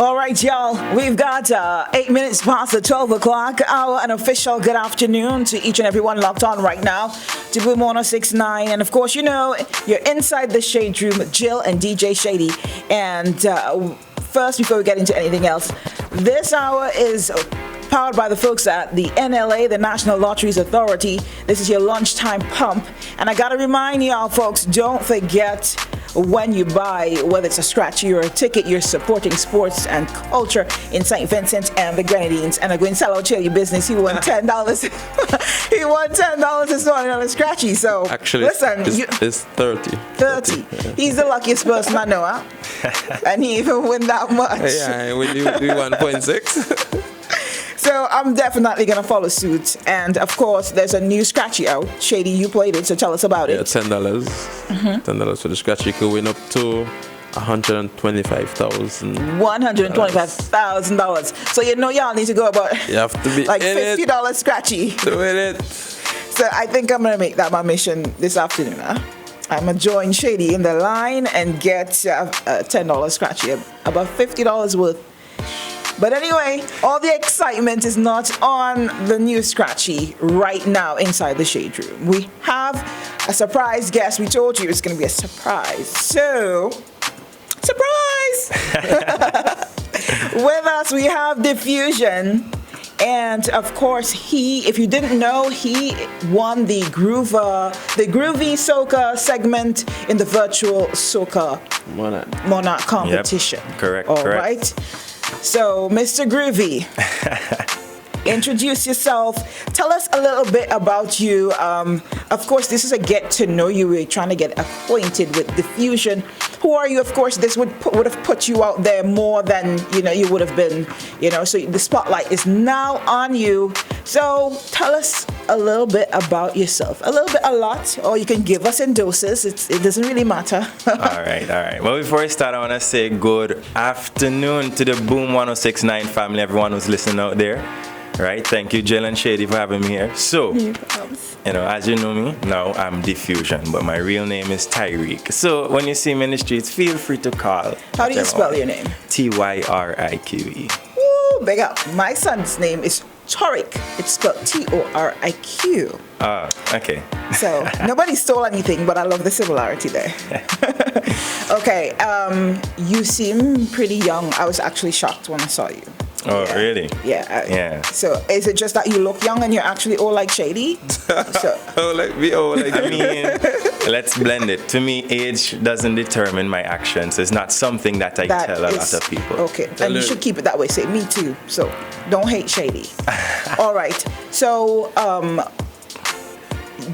All right, y'all. We've got 8 minutes past the 12 o'clock hour. An official good afternoon to each and everyone locked on right now to Boom 1069. And of course, you know, you're inside the Shade Room, Jill and DJ Shady. And first, before we get into anything else, this hour is powered by the folks at the NLA, the National Lotteries Authority. This is your lunchtime pump. And I got to remind y'all, folks, don't forget, when you buy, whether it's a scratchy or a ticket, you're supporting sports and culture in St. Vincent and the Grenadines. And I'm going to sell out your business. He won $10. He won $10 this morning on a scratchy. So actually, listen, it's 30. 30. He's the luckiest person I know, huh? And he even win that much. Yeah, we do 1.6. So I'm definitely going to follow suit. And of course, there's a new scratchy out. Shady, you played it, so tell us about it. Yeah, $10. $10 for the scratchy. You could win up to $125,000. $125,000. So you know y'all need to go about you have to be like $50 scratchy. Doing it. So I think I'm going to make that my mission this afternoon. Huh? I'm going to join Shady in the line and get a $10 scratchy. About $50 worth. But anyway, all the excitement is not on the new scratchy right now inside the Shade Room. We have a surprise guest. We told you it's going to be a surprise. So, surprise! With us, we have Diffusion. And of course, if you didn't know, he won the Groovy Soca segment in the virtual Soca Monarch competition. Yep, correct. All right. So, Mr. Groovy, introduce yourself. Tell us a little bit about you. Of course, this is a get to know you. We're trying to get acquainted with Diffusion. Who are you? Of course, this would have put you out there more than you would have been. So the spotlight is now on you. So tell us a little bit about yourself. A little bit, a lot, or you can give us in doses. It doesn't really matter. All right. Well, before I start, I want to say good afternoon to the Boom 1069 family, everyone who's listening out there. Right, thank you, Jill and Shady, for having me here. So, as you know me, now I'm Diffusion, but my real name is Tyreek. So, when you see me in the streets, feel free to call. How do you spell your name? Tyrique. Woo, big up. My son's name is Toriq. It's spelled Toriq. Okay. So, nobody stole anything, but I love the similarity there. Okay, you seem pretty young. I was actually shocked when I saw you. Oh, yeah. Really? Yeah. Yeah. So, is it just that you look young and you're actually old like Shady? I mean, let's blend it. To me, age doesn't determine my actions. It's not something that I tell a lot of people. Okay, and you should keep it that way. Say, me too. So, don't hate Shady. All right. So,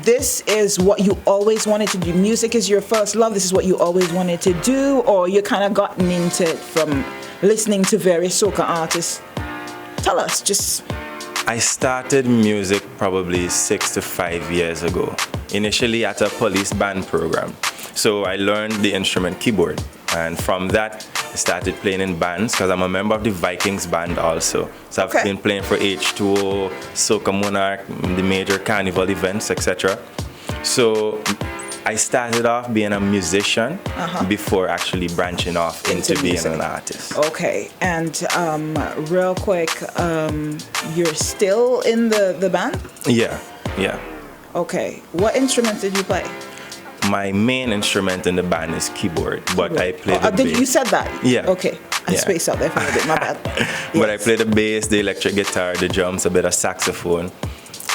this is what you always wanted to do. Music is your first love. This is what you always wanted to do, or you kind of gotten into it from listening to various soca artists. Tell us, just. I started music probably 6 to 5 years ago, initially at a police band program. So I learned the instrument keyboard, and from that I started playing in bands because I'm a member of the Vikings band also. So I've been playing for H2O, Soca Monarch, the major carnival events, etc. So I started off being a musician before actually branching off into being an artist. Okay, and real quick, you're still in the band? Yeah. Okay, what instrument did you play? My main instrument in the band is keyboard, but I play the bass. You said that? Yeah. Okay, I spaced out there for a bit, my bad. Yes. But I play the bass, the electric guitar, the drums, a bit of saxophone.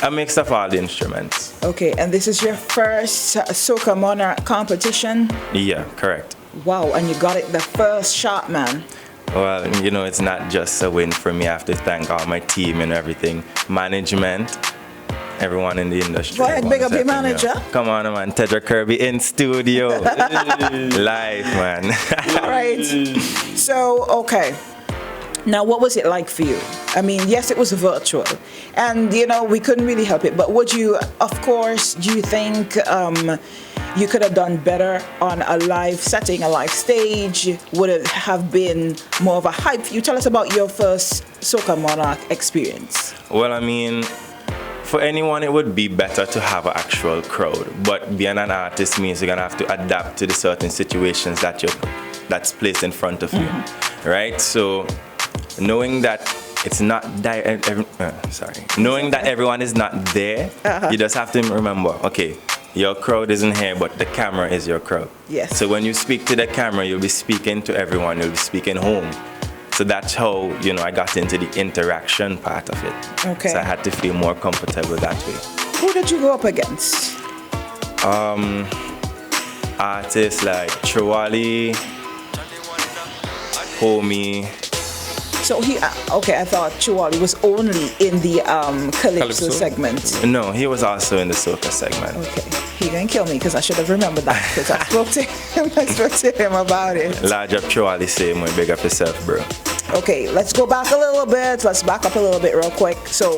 A mix of all the instruments. Okay, and this is your first Soca Monarch competition? Yeah, correct. Wow, and you got it the first shot, man. Well, it's not just a win for me. I have to thank all my team and everything. Management, everyone in the industry. Go ahead, big up your manager. Come on, man. Tedra Kirby in studio. Live, man. All right. So, okay. Now, what was it like for you? I mean, yes, it was virtual, and we couldn't really help it. But would you, of course, do you think you could have done better on a live setting, a live stage? Would it have been more of a hype? You tell us about your first Soca Monarch experience. Well, I mean, for anyone, it would be better to have an actual crowd. But being an artist means you're gonna have to adapt to the certain situations that you're that's placed in front of you, right? So knowing that it's not knowing that everyone is not there, you just have to remember, okay, your crowd isn't here, but the camera is your crowd. Yes. So when you speak to the camera, you'll be speaking to everyone. You'll be speaking home. So that's how, I got into the interaction part of it. Okay. So I had to feel more comfortable that way. Who did you go up against? Artists like Chowali, Homie. So I thought Chowali was only in the Calypso segment. No, he was also in the soca segment. Okay, he didn't kill me because I should have remembered that because I spoke to him about it. Large up Chowali, same way, big up yourself, bro. Okay, let's go back a little bit. Let's back up a little bit real quick. So,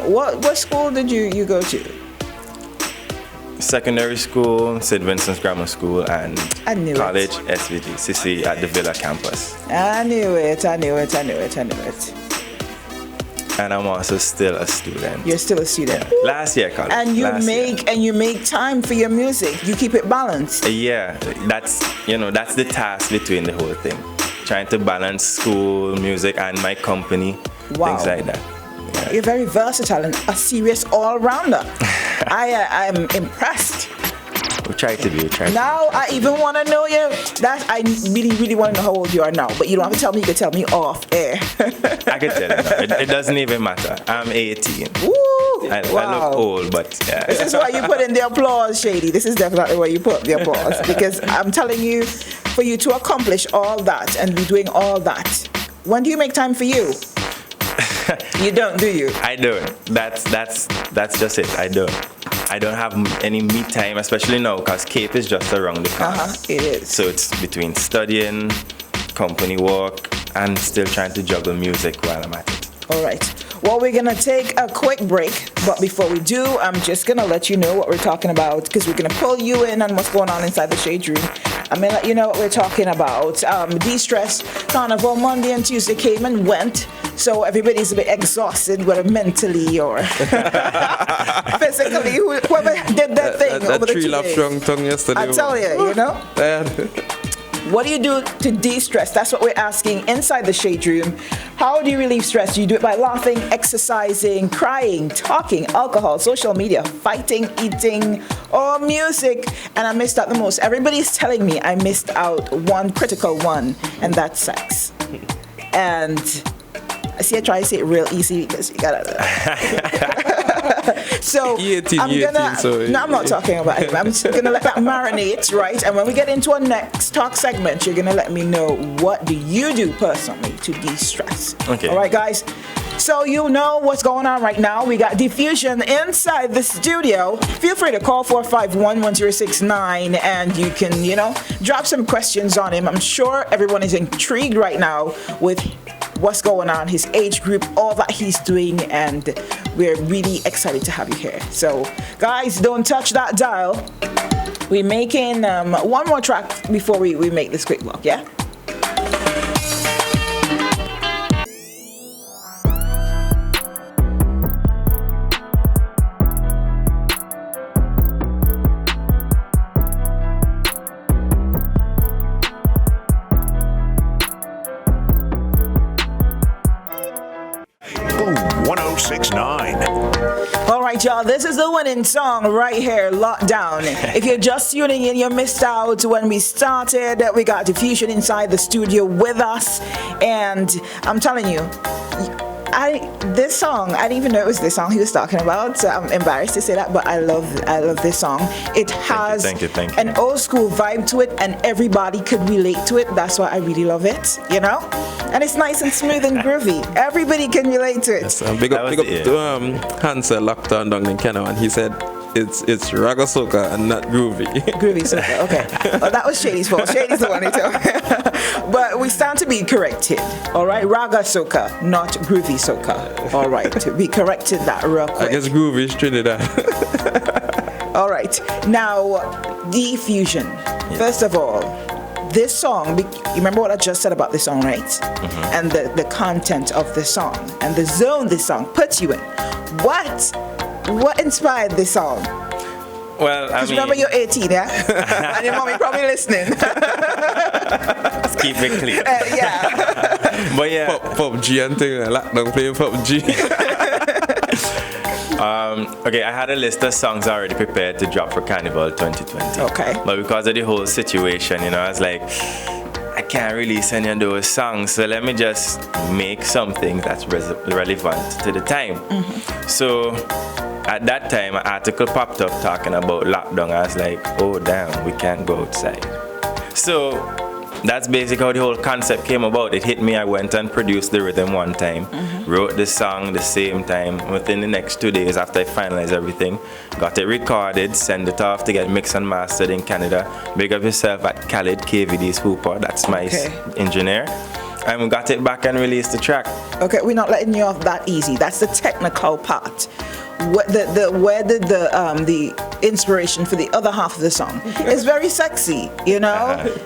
what school did you go to? Secondary school, St. Vincent's Grammar School, and college, SVT, CC at the Villa campus. I knew it. And I'm also still a student. You're still a student. Last year, college. And you make time for your music. You keep it balanced. Yeah, that's the task between the whole thing. Trying to balance school, music, and my company, Wow. things like that. Yeah. You're very versatile and a serious all-rounder. I'm impressed. We try to be. Now I even want to know you. I really, really want to know how old you are now. But you don't have to tell me. You can tell me off air. I can tell you now. It doesn't even matter. I'm 18. Woo! I Wow. look old, but yeah. This is why you put in the applause, Shady. This is definitely where you put the applause. Because I'm telling you, for you to accomplish all that and be doing all that, when do you make time for you? You don't, do you? I don't. That's just it. I don't have any me time, especially now, because Cape is just around the corner. It is. So it's between studying, company work, and still trying to juggle music while I'm at it. All right. Well, we're going to take a quick break. But before we do, I'm just going to let you know what we're talking about because we're going to pull you in on what's going on inside the Shade Room. I'm going to let you know what we're talking about. De-stress Carnival Monday and Tuesday came and went. So everybody's a bit exhausted, whether mentally or physically. Whoever did that thing over the 2 days. That tree-lap strong tongue yesterday. I tell you, What do you do to de-stress? That's what we're asking inside the Shade Room. How do you relieve stress? Do you do it by laughing, exercising, crying, talking, alcohol, social media, fighting, eating, or music? And I missed out the most. Everybody's telling me I missed out one critical one, and that's sex. And I see I try to say it real easy because you gotta. So I'm not talking about it. I'm just gonna let that marinate, right? And when we get into our next talk segment, you're gonna let me know what do you do personally to de-stress. Okay. All right, guys. So you know what's going on right now. We got Diffusion inside the studio. Feel free to call 451-1069 and you can, drop some questions on him. I'm sure everyone is intrigued right now with what's going on, his age group, all that he's doing, and we're really excited to have you here. So, guys, don't touch that dial. We're making one more track before we make this quick walk, yeah? All right, y'all, this is the winning song right here, Lockdown. If you're just tuning in, you missed out when we started. We got Diffusion inside the studio with us, and I'm telling you, this song, I didn't even know it was this song he was talking about, so I'm embarrassed to say that, but I love this song. It has Thank you. an old school vibe to it, and everybody could relate to it. That's why I really love it, And it's nice and smooth and groovy. Everybody can relate to it. Yes, big up to Hansel Lockdown down in Canada, and he said it's raga soca and not groovy. Groovy soca, okay. Well, that was Shady's fault. Shady's the one who told me. But we stand to be corrected. All right, raga soca, not groovy soca. All right, we corrected that real quick. I guess groovy is Trinidad. All right, now Diffusion. First of all, this song, you remember what I just said about this song, right? Mm-hmm. And the content of the song and the zone this song puts you in. What inspired this song? Well, I Because mean, remember you're 18, yeah? And your mommy probably listening. let's keep it clear. Yeah. But yeah, PUBG and thing, lockdown playing PUBG. okay, I had a list of songs already prepared to drop for Carnival 2020. Okay. But because of the whole situation, I was like, I can't release any of those songs, so let me just make something that's relevant to the time. So at that time, an article popped up talking about lockdown. I was like, oh damn, we can't go outside. So that's basically how the whole concept came about. It hit me. I went and produced the rhythm one time, wrote the song the same time. Within the next 2 days after I finalized everything, got it recorded, sent it off to get mixed and mastered in Canada. Big up yourself at Khalid KVD's Hooper. That's my engineer. And we got it back and released the track. Okay, we're not letting you off that easy. That's the technical part. Where did the inspiration for the other half of the song? It's very sexy,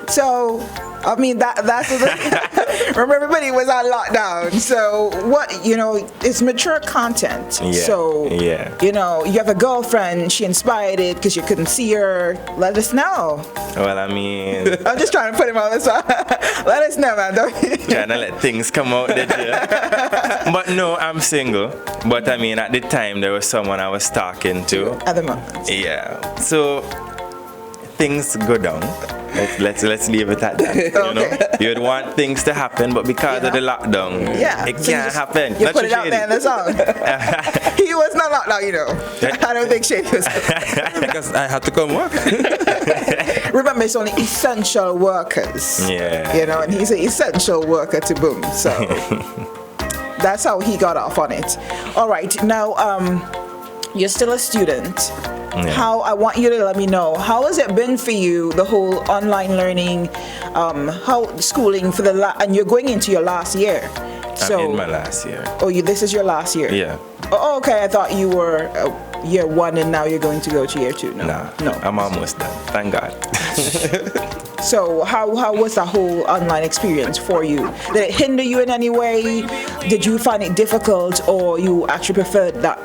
So, I mean, that's remember everybody was on lockdown. So it's mature content. Yeah. So you have a girlfriend. She inspired it because you couldn't see her. Let us know. Well, I mean, I'm just trying to put him on the spot. Let us know, man. trying to let things come out, did you? But no, I'm single. But I mean, at the time, there was someone I was talking to. At the moment. Yeah. So things go down. Let's leave it at that. You'd want things to happen, but because of the lockdown, it so can't happen. You Not put too it out shady. there in the song. He was not locked down, I don't think Shady was. Because I had to come work. Remember, it's only essential workers. Yeah. And he's an essential worker to Boom. So that's how he got off on it. All right, now you're still a student. Yeah. How I want you to let me know, how has it been for you, the whole online learning, how schooling for and you're going into your last year. I'm in my last year. Oh, this is your last year? Yeah. Oh, okay. I thought you were year 1 and now you're going to go to year 2. No. No. I'm almost done. Thank God. So how was the whole online experience for you? Did it hinder you in any way? Did you find it difficult, or you actually preferred that?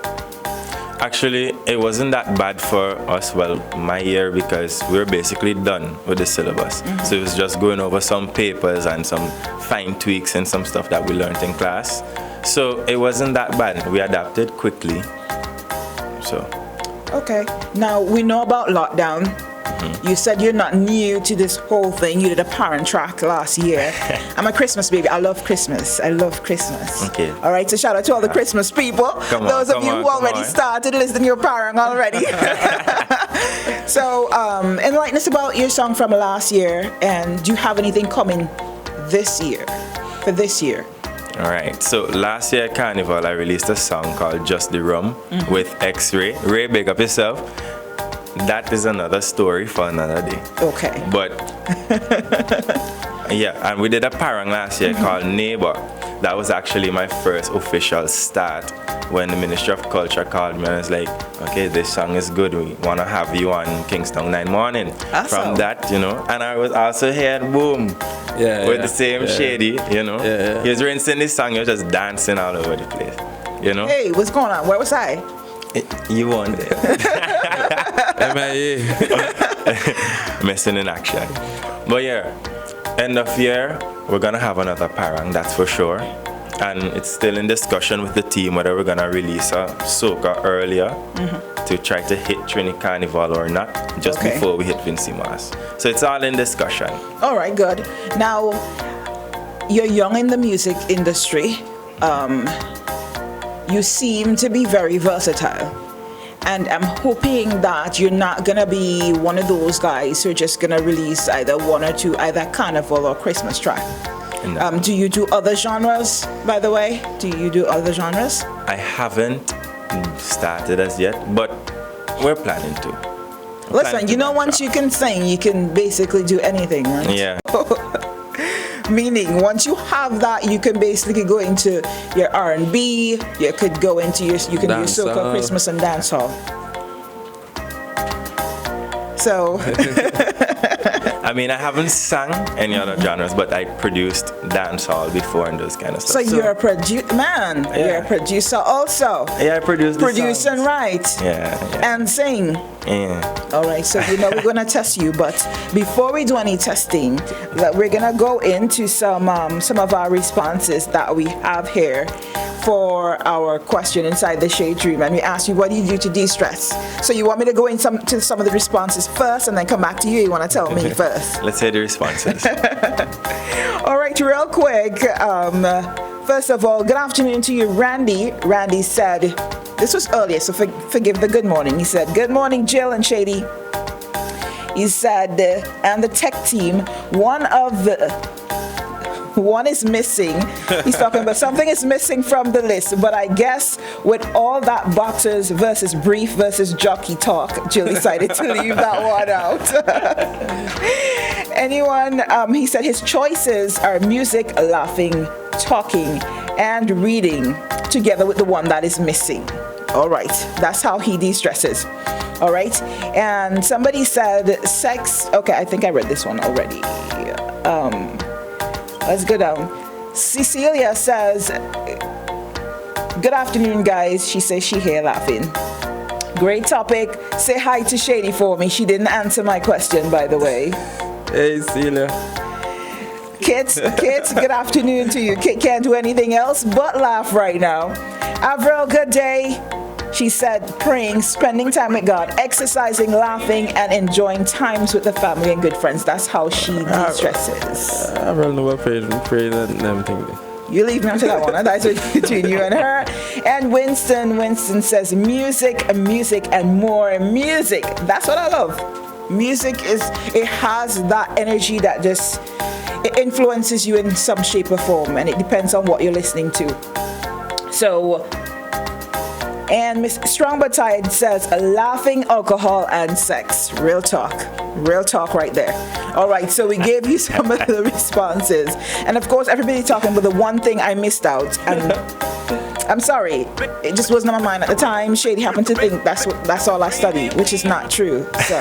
Actually, it wasn't that bad for us, my year, because we were basically done with the syllabus. So it was just going over some papers and some fine tweaks and some stuff that we learned in class. So it wasn't that bad. We adapted quickly. So. Okay. Now, we know about lockdown. You said you're not new to this whole thing. You did a parent track last year. I'm a Christmas baby. I love Christmas. Okay. All right, so shout out to all the Christmas people. Those of you who already started listening to your parent already. So, enlighten us about your song from last year, and do you have anything coming this year, for this year? All right. So last year at Carnival, I released a song called Just the Rum with X-Ray. Ray, big up yourself. That is another story for another day. Okay. But and we did a parang last year called Neighbor. That was actually my first official start when the Ministry of Culture called me and was like, okay, this song is good. We want to have you on Kingston 9 Morning. Awesome. From that, and I was also here at Boom with the same Shady, He was rinsing this song, he was just dancing all over the place, Hey, what's going on? Where was I? You won there. MIA. Missing in action. But end of year, we're gonna have another parang, that's for sure. And it's still in discussion with the team whether we're gonna release a soca earlier to try to hit Trini Carnival or not, just before we hit Vincy Mas. So it's all in discussion. All right, good. Now, you're young in the music industry. You seem to be very versatile. And I'm hoping that you're not going to be one of those guys who are just going to release either one or two, either Carnival or Christmas track. No. Do you do other genres, by the way? Do you do other genres? I haven't started as yet, but we're planning to. Listen, once you can sing, you can basically do anything, right? Yeah. Meaning, once you have that, you can basically go into your R&B. You could go into your soca, Christmas, and dancehall. So, I mean, I haven't sung any other genres, but I produced dancehall before and those kind of so stuff. you're a man. Yeah. You're a producer also. Yeah, I produced the Produce songs. and write. Yeah. And sing. Yeah. All right, so you know we're going to test you, but before we do any testing, we're going to go into some of our responses that we have here for our question inside the shade room, and we ask you, what do you do to de-stress? So you want me to go into some of the responses first and then come back to you? You want to tell me first? Let's hear the responses. All right, real quick. First of all, good afternoon to you, Randy. Randy said, this was earlier, so forgive the good morning. He said, good morning, Jill and Shady. He said, and the tech team, one is missing. He's talking about something is missing from the list, but I guess with all that boxers versus brief versus jockey talk, Jill decided to leave that one out. Anyone, he said his choices are music, laughing, talking, and reading, together with the one that is missing. All right, that's how he de-stresses. All right, and somebody said sex. Okay, I think I read this one already. Let's go down. Cecilia says, good afternoon, guys. She says she here laughing. Great topic. Say hi to Shady for me. She didn't answer my question, by the way. Hey, Celia. Kids, good afternoon to you. Kit can't do anything else but laugh right now. Avril, good day. She said, praying, spending time with God, exercising, laughing, and enjoying times with the family and good friends. That's how she de-stresses. I really never prayed and everything. You leave me onto that one. That's between you and her. And Winston says, music, and more music. That's what I love. Music it has that energy that just, it influences you in some shape or form, and it depends on what you're listening to. So, and Miss Strong But Tired says, laughing, alcohol, and sex. Real talk right there. All right, so we gave you some of the responses. And of course, everybody talking about the one thing I missed out. And I'm sorry, it just wasn't on my mind at the time. Shady happened to think that's all I studied, which is not true. So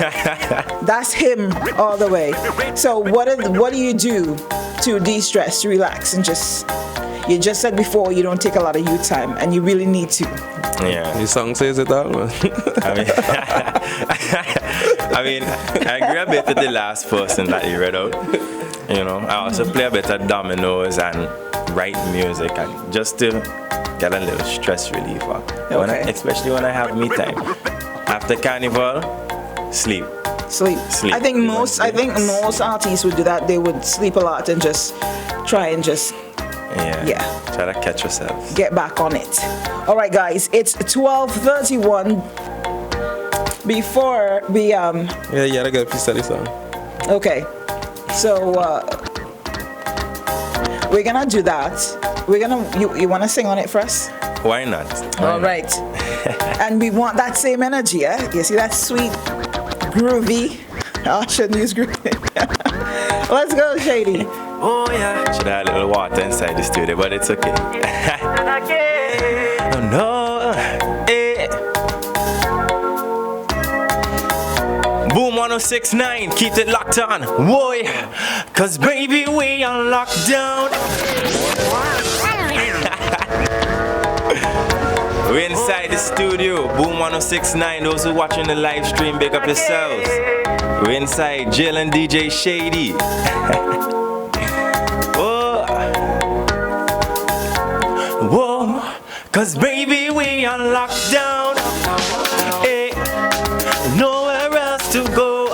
that's him all the way. So what do you do to de-stress, to relax, and just, you just said before you don't take a lot of you time, and you really need to. Yeah. The song says it all, man. I agree a bit with the last person that you read out. You know, I also play a bit of dominoes and write music, and just to get a little stress reliever. Okay. Especially when I have me time. After carnival, sleep. I think most artists would do that. They would sleep a lot and just try and just try to catch yourself. Get back on it. All right, guys, it's 12:31. Before we Yeah, I got a piece of this song. okay, so we're gonna do that. You wanna sing on it for us? Why not? All right. And we want that same energy, eh? You see that sweet, groovy. I shouldn't use groovy. Let's go, Shady. Oh yeah. Should have had a little water inside the studio, but it's okay. Oh no. Eh. Boom 1069, keep it locked on. Whoa, yeah. Cause baby we are locked down. We're inside the studio. Boom 1069. Those who watching the live stream, big up yourselves. We're inside Jill and DJ Shady. Whoa, cause baby we are locked down. Hey, nowhere else to go.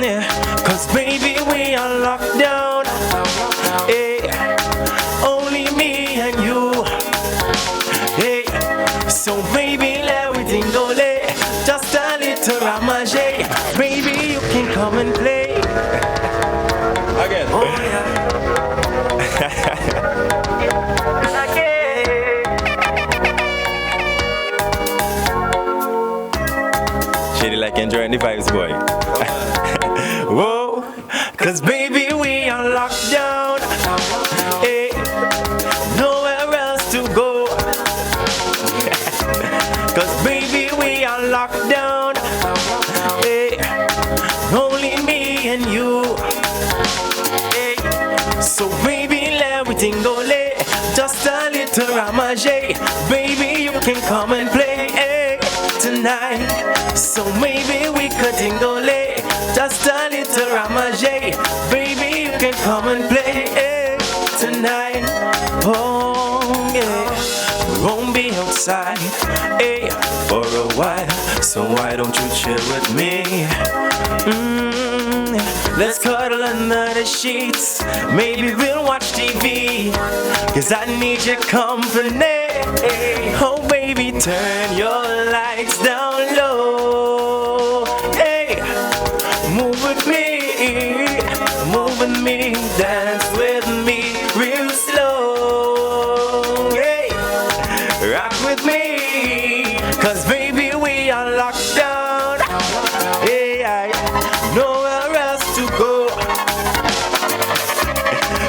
Yeah. Cause baby we are locked down. Hey, only me and you. Hey, so baby let everything go lay. Just a little ramage. Baby you can come and play. Again. Oh yeah. Shady like enjoying the vibes, boy. Whoa, cause baby we are locked down. Hey, nowhere else to go. Cause baby we are locked down. Hey, only me and you. Hey, so baby let everything go lay. Just a little ramage. Baby you can come and play. Hey, tonight. So maybe we could dingle, just a little ramage. Baby, you can come and play tonight. Oh yeah, we won't be outside for a while. So why don't you chill with me? Let's cuddle under the sheets. Maybe we'll watch TV, 'cause I need your company. Oh baby, turn your lights down low. Hey, move with me, dance with me real slow. Hey, rock with me, 'cause baby we are locked down. Hey, I nowhere else to go,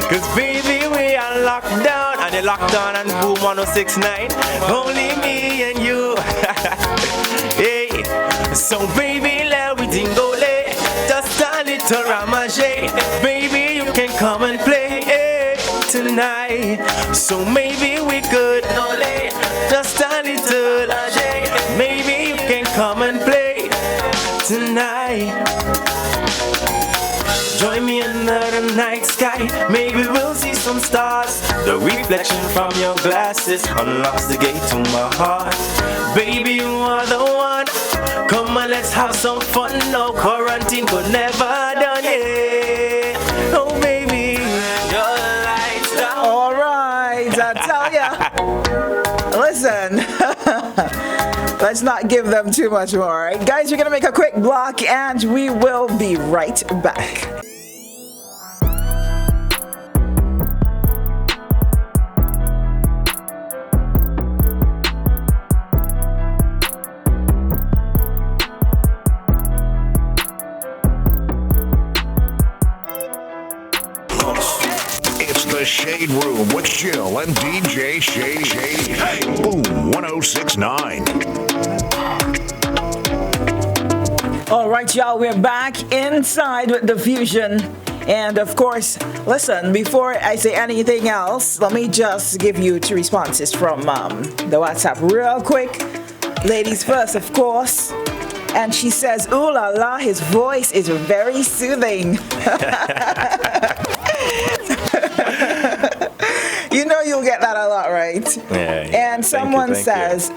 'cause baby we are locked down. And you're locked down and Boom 106.9. Only me and you. Hey, so baby let we dingle, just a little ramage. Baby you can come and play tonight. So maybe we could just a little. Maybe you can come and play tonight. Join me under the night sky. Maybe we'll see some stars. The reflection from your glasses unlocks the gate to my heart. Baby, you are the one. Come on, let's have some fun. No quarantine could never done it. Oh, baby, your lights down. All right, I tell ya. Listen. Let's not give them too much more, all right? Guys, we're going to make a quick block and we will be right back. It's the Shade Room with Jill and DJ Shady. Boom 106.9. All right, y'all, we're back inside with the Fusion. And of course, listen, before I say anything else, let me just give you 2 responses from the WhatsApp real quick. Ladies first, of course. And she says, ooh la la, his voice is very soothing. You know you'll get that a lot, right? Yeah. And someone says,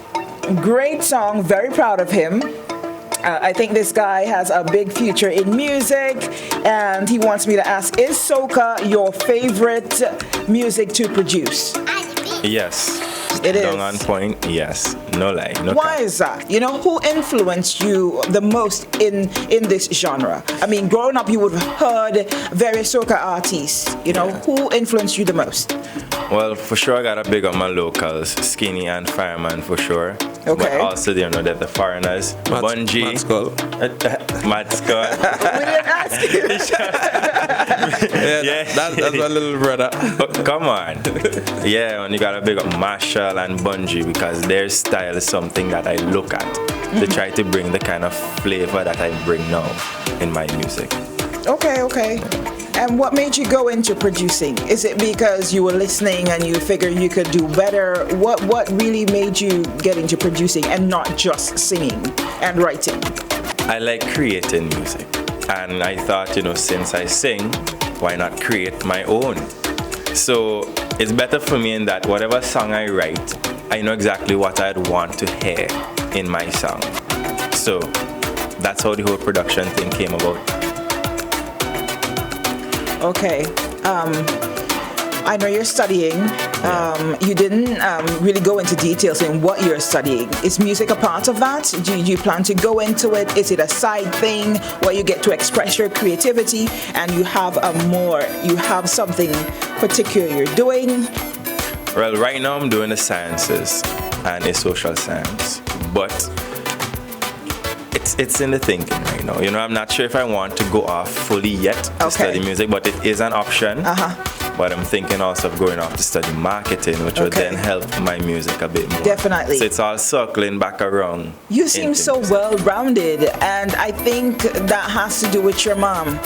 great song, very proud of him. I think this guy has a big future in music, and he wants me to ask, is soca your favorite music to produce? Yes. It is. Down on point, yes. No lie. No Why cap. is that? You know, who influenced you the most in this genre? I mean, growing up, you would have heard various soca artists. You know, who influenced you the most? Well, for sure, I gotta big up my locals, Skinny and Fireman for sure. Okay. But also, you know, that the foreigners, Bungie, Matt Skull. Matt Scott. We didn't ask you. Yeah, that's my little brother. Come on. Yeah, and you gotta big up Marshall and Bungie because their style is something that I look at to try to bring the kind of flavor that I bring now in my music. Okay. And what made you go into producing? Is it because you were listening and you figured you could do better? What really made you get into producing and not just singing and writing? I like creating music. And I thought, you know, since I sing, why not create my own? So it's better for me in that whatever song I write, I know exactly what I'd want to hear in my song. So that's how the whole production thing came about. Okay. I know you're studying. You didn't really go into details in what you're studying. Is music a part of that? Do you plan to go into it? Is it a side thing where you get to express your creativity and you have something particular you're doing? Well, right now I'm doing the sciences and a social science, but it's in the thinking right now. You know, I'm not sure if I want to go off fully yet to study music, but it is an option. But I'm thinking also of going off to study marketing, which would then help my music a bit more. Definitely. So it's all circling back around. You seem so music. well-rounded, and I think that has to do with your mom.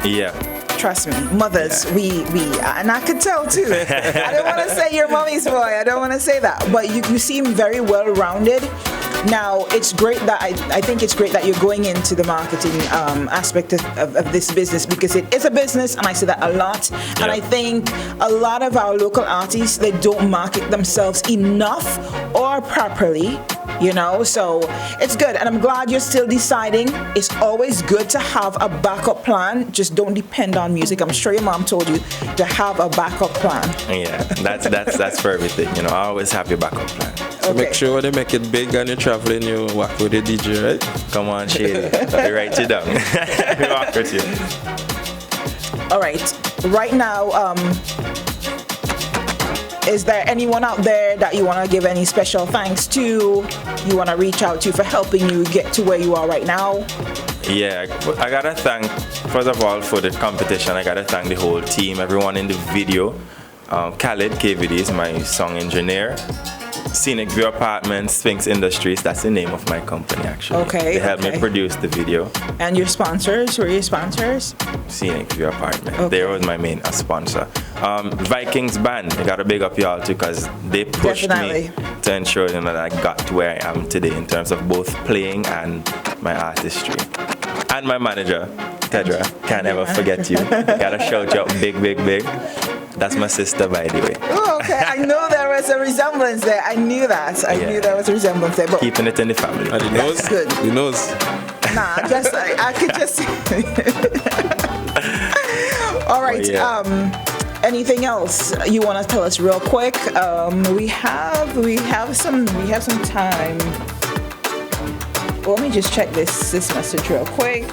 Yeah. Trust me, mothers, we, and I could tell too. I don't want to say your mommy's boy. I don't want to say that, but you seem very well-rounded. Now, it's great that I think it's great that you're going into the marketing aspect of this business, because it is a business, and I say that a lot. And I think a lot of our local artists, they don't market themselves enough or properly. So it's good, and I'm glad you're still deciding. It's always good to have a backup plan. Just don't depend on music. I'm sure your mom told you to have a backup plan. Yeah, that's for everything. I always have your backup plan. So make sure when you make it big and you're traveling, you work with the DJ, right? Come on, Shady. I write you down. We work with you. All right. Right now, is there anyone out there that you want to give any special thanks to, you want to reach out to for helping you get to where you are right now? Yeah, I got to thank, first of all, for the competition. I got to thank the whole team, everyone in the video. Khaled KVD is my song engineer. Scenic View Apartments, Sphinx Industries, that's the name of my company, actually. Okay. They helped me produce the video. And your sponsors? Who are your sponsors? Scenic View Apartments. Okay. They was my main sponsor. Vikings Band, I gotta big up y'all too, because they pushed me to ensure that I got to where I am today in terms of both playing and my artistry. And my manager, Tedra, can't ever forget you. Gotta shout you out big, big, big. That's my sister, by the way. Oh, okay. I know there was a resemblance there. I knew that. I knew there was a resemblance there. But keeping it in the family. And the nose? Good. The nose. Nah, just I could just. All right. Anything else you want to tell us real quick? We have some time. Well, let me just check this message real quick.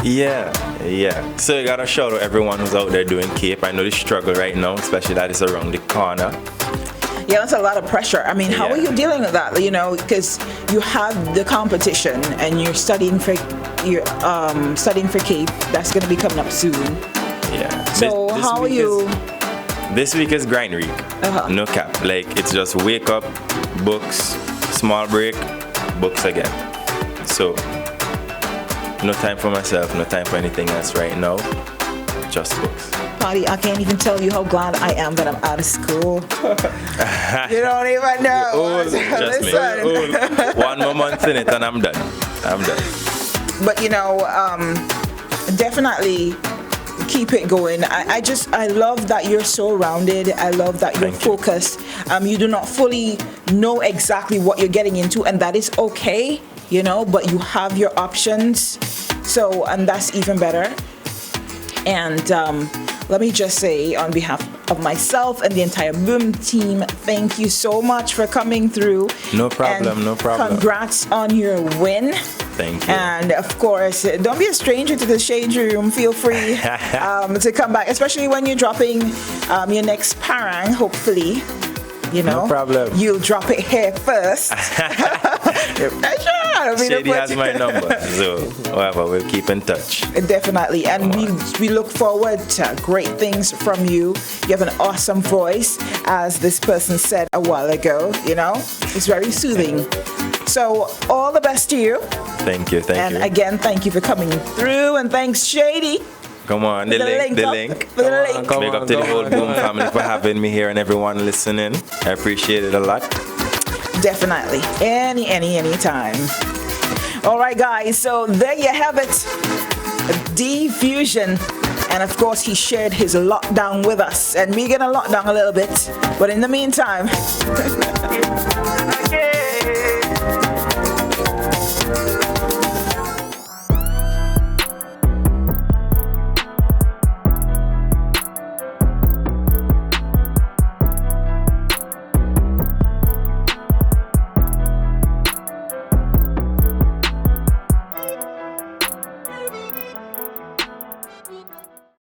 Yeah. So you gotta shout out everyone who's out there doing Cape. I know the struggle right now, especially that is around the corner. Yeah, that's a lot of pressure. I mean, how are you dealing with that? Because you have the competition and you're studying for Cape. That's going to be coming up soon. Yeah. So how are you? This week is grind week. No cap. Like, it's just wake up, books, small break, books again. So no time for myself, no time for anything else right now. Just books. Patty, I can't even tell you how glad I am that I'm out of school. You don't even know. Just me. 1 more month in it and I'm done. But definitely keep it going. I love that you're so rounded. I love that you're focused. You do not fully know exactly what you're getting into, and that is okay, but you have your options. So, and that's even better. And let me just say, on behalf of myself and the entire Boom team, thank you so much for coming through. No problem. Congrats on your win. Thank you. And of course, don't be a stranger to the Shade Room. Feel free to come back, especially when you're dropping your next parang, hopefully. No problem. You'll drop it here first. Shady has my number, so whatever, we'll keep in touch. Definitely, and we look forward to great things from you. You have an awesome voice, as this person said a while ago. It's very soothing. So all the best to you. Thank you. And again, thank you for coming through, and thanks, Shady. Come on, the link. Big up to the whole Boom family for having me here and everyone listening. I appreciate it a lot. Definitely. Any time. All right, guys. So there you have it. D-Fusion. And of course, he shared his lockdown with us. And we're going to lock down a little bit. But in the meantime...